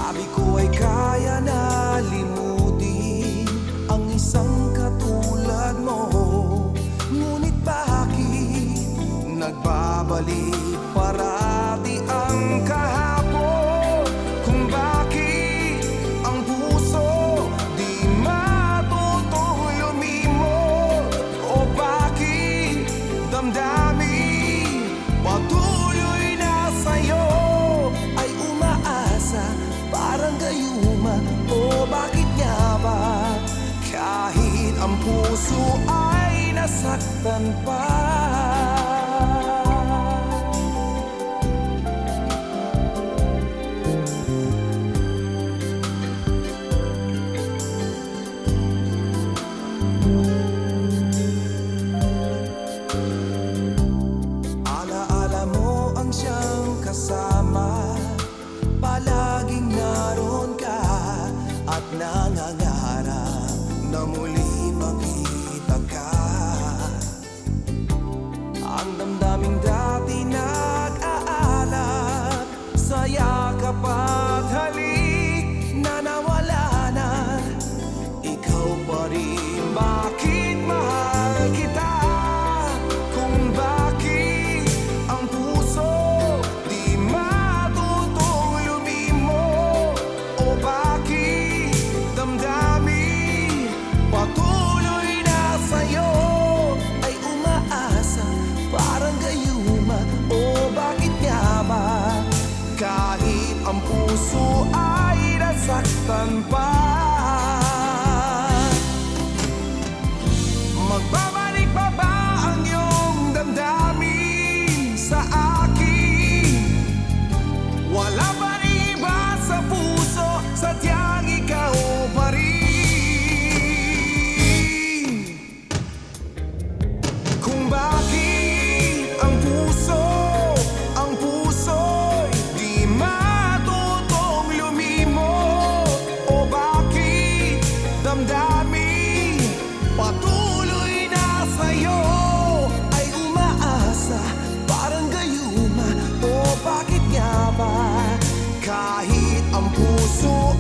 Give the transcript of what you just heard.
Sabi ko ay kaya na limutin ang isang katulad mo. Ngunit bakit nagbabalik parati ang kahapon? Kung bakit ang puso di matutong lumimot? O bakit damdamin patuloy na sa'yo ay umaasa parang gayuma? O bakit nga ba kahit ang puso ay nasaktan pa? Alaala mo ang siyang kasama, palaging naroon ka at nangangarap na muli makita ka. Ang damdaming dati nag-aalab sa yakap at halik na nawala na. Ikaw pa rin, bakit mahal kita? Kung bakit ang puso di matutong lumimot? O bakit damdamin patuloy na sa'yo ay umaasa parang gayuma? O bakit nga ba kahit ang puso ay nasaktan pa? Magbabalik pa ba ang iyong damdamin sa akin? Wala pa rin iba sa puso, sadyang ikaw pa rin. Kung bakit ang puso'y di matutong lumimot? O bakit damdamin patuloy na sa'yo ay umaasa parang gayuma? O bakit nga ba kahit ang puso